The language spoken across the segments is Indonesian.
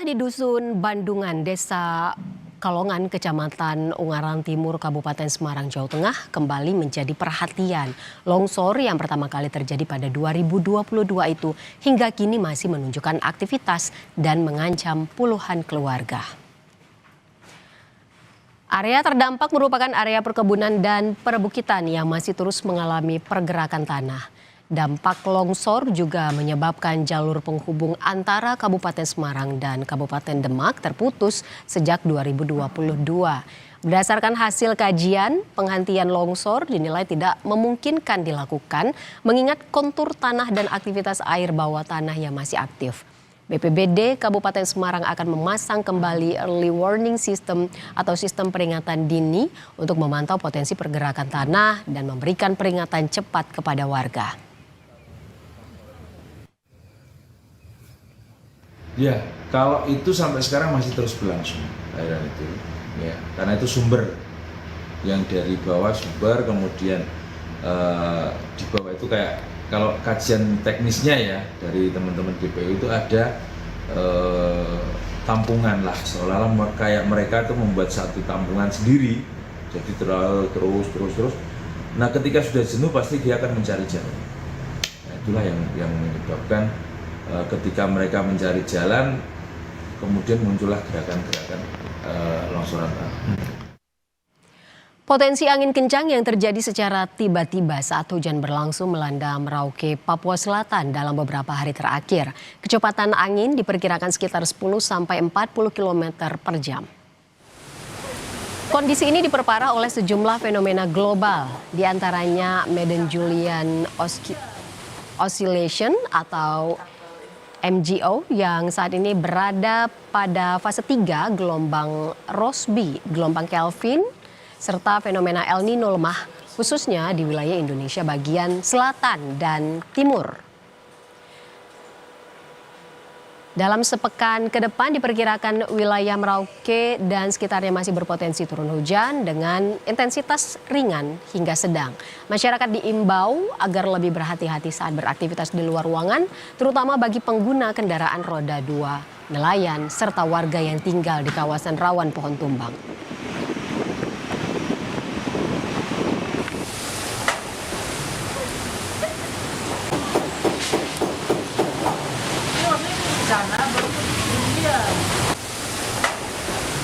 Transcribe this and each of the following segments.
Sekolah di Dusun Bandungan, Desa Kalongan, Kecamatan Ungaran Timur, Kabupaten Semarang, Jawa Tengah kembali menjadi perhatian. Longsor yang pertama kali terjadi pada 2022 itu hingga kini masih menunjukkan aktivitas dan mengancam puluhan keluarga. Area terdampak merupakan area perkebunan dan perbukitan yang masih terus mengalami pergerakan tanah. Dampak longsor juga menyebabkan jalur penghubung antara Kabupaten Semarang dan Kabupaten Demak terputus sejak 2022. Berdasarkan hasil kajian, penghentian longsor dinilai tidak memungkinkan dilakukan mengingat kontur tanah dan aktivitas air bawah tanah yang masih aktif. BPBD Kabupaten Semarang akan memasang kembali early warning system atau sistem peringatan dini untuk memantau potensi pergerakan tanah dan memberikan peringatan cepat kepada warga. Ya, kalau itu sampai sekarang masih terus berlangsung aliran itu, ya, karena itu sumber yang dari bawah sumber, kemudian di bawah itu kayak kalau kajian teknisnya ya dari teman-teman DPU itu ada tampungan lah, seolah-olah kayak mereka itu membuat satu tampungan sendiri, jadi terus. Nah, ketika sudah jenuh pasti dia akan mencari jalan. Nah, itulah yang menyebabkan ketika mereka mencari jalan, kemudian muncullah gerakan-gerakan longsoran tanah. Potensi angin kencang yang terjadi secara tiba-tiba saat hujan berlangsung melanda Merauke, Papua Selatan dalam beberapa hari terakhir. Kecepatan angin diperkirakan sekitar 10 sampai 40 km per jam. Kondisi ini diperparah oleh sejumlah fenomena global, diantaranya Madden-Julian Oscillation atau MJO yang saat ini berada pada fase 3 gelombang Rossby, gelombang Kelvin, serta fenomena El Nino lemah khususnya di wilayah Indonesia bagian selatan dan timur. Dalam sepekan ke depan diperkirakan wilayah Merauke dan sekitarnya masih berpotensi turun hujan dengan intensitas ringan hingga sedang. Masyarakat diimbau agar lebih berhati-hati saat beraktivitas di luar ruangan, terutama bagi pengguna kendaraan roda 2, nelayan, serta warga yang tinggal di kawasan rawan pohon tumbang.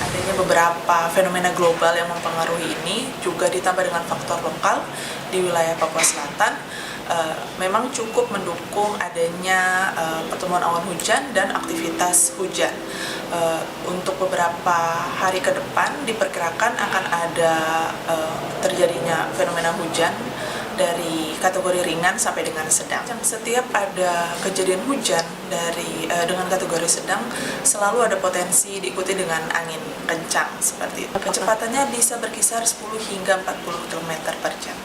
Adanya beberapa fenomena global yang mempengaruhi ini juga ditambah dengan faktor lokal di wilayah Papua Selatan memang cukup mendukung adanya pertemuan awan hujan dan aktivitas hujan. Untuk beberapa hari ke depan diperkirakan akan ada terjadinya fenomena hujan dari kategori ringan sampai dengan sedang. Setiap ada kejadian hujan dengan kategori sedang selalu ada potensi diikuti dengan angin kencang seperti itu. Kecepatannya bisa berkisar 10 hingga 40 km per jam.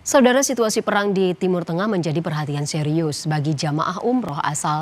Saudara, situasi perang di Timur Tengah menjadi perhatian serius bagi jamaah umroh asal